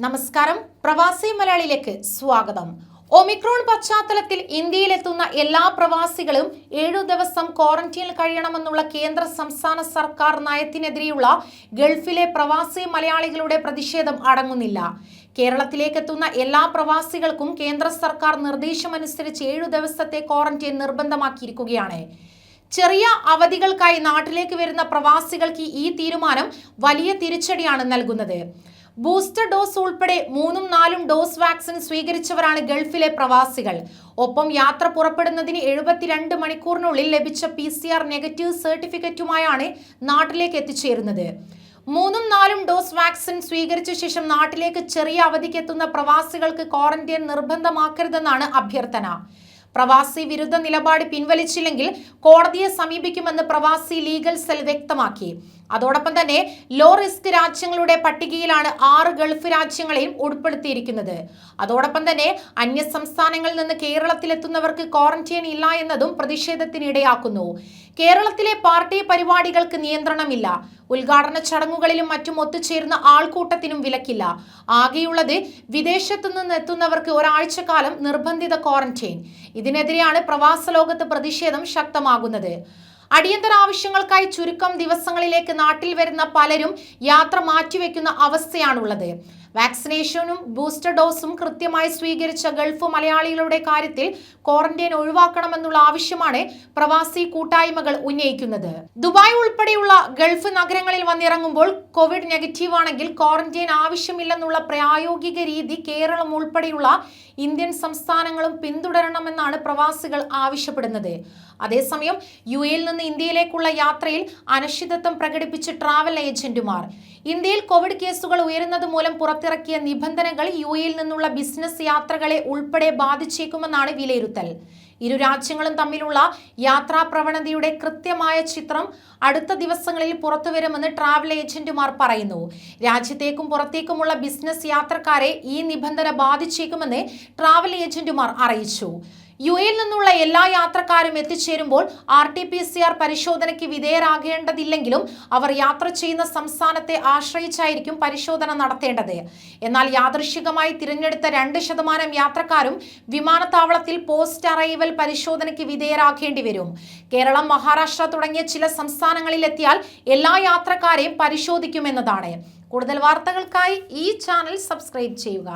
നമസ്കാരം, പ്രവാസി മലയാളിയിലേക്ക് സ്വാഗതം. ഒമിക്രോൺ പശ്ചാത്തലത്തിൽ ഇന്ത്യയിലെത്തുന്ന എല്ലാ പ്രവാസികളും 7 ദിവസം ക്വാറന്റൈനിൽ കഴിയണമെന്നുള്ള കേന്ദ്ര സംസ്ഥാന സർക്കാർ നയത്തിനെതിരെയുള്ള ഗൾഫിലെ പ്രവാസി മലയാളികളുടെ പ്രതിഷേധം അടങ്ങുന്നില്ല. കേരളത്തിലേക്കെത്തുന്ന എല്ലാ പ്രവാസികൾക്കും കേന്ദ്ര സർക്കാർ നിർദ്ദേശമനുസരിച്ച് 7 ദിവസത്തെ ക്വാറന്റൈൻ നിർബന്ധമാക്കിയിരിക്കുകയാണ്. ചെറിയ അവധികൾക്കായി നാട്ടിലേക്ക് വരുന്ന പ്രവാസികൾക്ക് ഈ തീരുമാനം വലിയ തിരിച്ചടിയാണ് നൽകുന്നത്. ബൂസ്റ്റർ ഡോസ് ഉൾപ്പെടെ 3ഉം 4ഉം ഡോസ് വാക്സിൻ സ്വീകരിച്ചവരാണ് ഗൾഫിലെ പ്രവാസികൾ. ഒപ്പം യാത്ര പുറപ്പെടുന്നതിന് 72 മണിക്കൂറിനുള്ളിൽ ലഭിച്ച PCR നെഗറ്റീവ് സർട്ടിഫിക്കറ്റുമായാണ് നാട്ടിലേക്ക് എത്തിച്ചേരുന്നത്. 3ഉം 4ഉം ഡോസ് വാക്സിൻ സ്വീകരിച്ച ശേഷം നാട്ടിലേക്ക് ചെറിയ അവധിക്ക് എത്തുന്ന പ്രവാസികൾക്ക് ക്വാറന്റൈൻ നിർബന്ധമാക്കരുതെന്നാണ് അഭ്യർത്ഥന. പ്രവാസി വിരുദ്ധ നിലപാട് പിൻവലിച്ചില്ലെങ്കിൽ കോടതിയെ സമീപിക്കുമെന്ന് പ്രവാസി ലീഗൽ സെൽ വ്യക്തമാക്കി. അതോടൊപ്പം തന്നെ ലോ റിസ്ക് രാജ്യങ്ങളുടെ പട്ടികയിലാണ് 6 ഗൾഫ് രാജ്യങ്ങളെയും ഉൾപ്പെടുത്തിയിരിക്കുന്നത്. അതോടൊപ്പം തന്നെ അന്യ സംസ്ഥാനങ്ങളിൽ നിന്ന് കേരളത്തിലെത്തുന്നവർക്ക് ക്വാറന്റൈൻ ഇല്ല എന്നതും പ്രതിഷേധത്തിനിടയാക്കുന്നു. കേരളത്തിലെ പാർട്ടി പരിപാടികൾക്ക് നിയന്ത്രണമില്ല. ഉദ്ഘാടന ചടങ്ങുകളിലും മറ്റും ഒത്തുചേരുന്ന ആൾക്കൂട്ടത്തിനും വിലക്കില്ല. ആകെയുള്ളത് വിദേശത്തു നിന്ന് എത്തുന്നവർക്ക് ഒരാഴ്ചക്കാലം നിർബന്ധിത ക്വാറന്റൈൻ. ഇതിനെതിരെയാണ് പ്രവാസ ലോകത്ത് പ്രതിഷേധം ശക്തമാകുന്നത്. അടിയന്തര ആവശ്യങ്ങൾക്കായി ചുരുക്കം ദിവസങ്ങളിലേക്ക് നാട്ടിൽ വരുന്ന പലരും യാത്ര മാറ്റിവെക്കുന്ന അവസ്ഥയാണുള്ളത്. വാക്സിനേഷനും ബൂസ്റ്റർ ഡോസും കൃത്യമായി സ്വീകരിച്ച ഗൾഫ് മലയാളികളുടെ കാര്യത്തിൽ ക്വാറന്റൈൻ ഒഴിവാക്കണമെന്നുള്ള ആവശ്യമാണ് പ്രവാസി കൂട്ടായ്മകൾ ഉന്നയിക്കുന്നത്. ദുബായ് ഉൾപ്പെടെയുള്ള ഗൾഫ് നഗരങ്ങളിൽ വന്നിറങ്ങുമ്പോൾ കോവിഡ് നെഗറ്റീവ് ആണെങ്കിൽ ക്വാറന്റൈൻ ആവശ്യമില്ലെന്നുള്ള പ്രായോഗിക രീതി കേരളം ഉൾപ്പെടെയുള്ള ഇന്ത്യൻ സംസ്ഥാനങ്ങളും പിന്തുടരണമെന്നാണ് പ്രവാസികൾ ആവശ്യപ്പെടുന്നത്. അതേസമയം UAE നിന്ന് ഇന്ത്യയിലേക്കുള്ള യാത്രയിൽ അനിശ്ചിതത്വം പ്രകടിപ്പിച്ച് ട്രാവൽ ഏജന്റുമാർ. ഇന്ത്യയിൽ കോവിഡ് കേസുകൾ ഉയരുന്നത് മൂലം പുറത്തിറക്കിയ നിബന്ധനകൾ UAE നിന്നുള്ള ബിസിനസ് യാത്രകളെ ഉൾപ്പെടെ ബാധിച്ചേക്കുമെന്നാണ് വിലയിരുത്തൽ. ഇരു രാജ്യങ്ങളും തമ്മിലുള്ള യാത്രാ പ്രവണതയുടെ കൃത്യമായ ചിത്രം അടുത്ത ദിവസങ്ങളിൽ പുറത്തുവരുമെന്ന് ട്രാവൽ ഏജന്റുമാർ പറയുന്നു. രാജ്യത്തേക്കും പുറത്തേക്കുമുള്ള ബിസിനസ് യാത്രക്കാരെ ഈ നിബന്ധന ബാധിച്ചേക്കുമെന്ന് ട്രാവൽ ഏജന്റുമാർ അറിയിച്ചു. UAE നിന്നുള്ള എല്ലാ യാത്രക്കാരും എത്തിച്ചേരുമ്പോൾ RT-PCR പരിശോധനയ്ക്ക് വിധേയരാകേണ്ടതില്ലെങ്കിലും അവർ യാത്ര ചെയ്യുന്ന സംസ്ഥാനത്തെ ആശ്രയിച്ചായിരിക്കും പരിശോധന നടത്തേണ്ടത്. എന്നാൽ യാദൃശ്ചികമായി തിരഞ്ഞെടുത്ത 2% യാത്രക്കാരും വിമാനത്താവളത്തിൽ പോസ്റ്റ് അറൈവൽ പരിശോധനയ്ക്ക് വിധേയരാകേണ്ടി വരും. കേരളം, മഹാരാഷ്ട്ര തുടങ്ങിയ ചില സംസ്ഥാനങ്ങളിൽ എത്തിയാൽ എല്ലാ യാത്രക്കാരെയും പരിശോധിക്കുമെന്നതാണ്. കൂടുതൽ വാർത്തകൾക്കായി ഈ ചാനൽ സബ്സ്ക്രൈബ് ചെയ്യുക.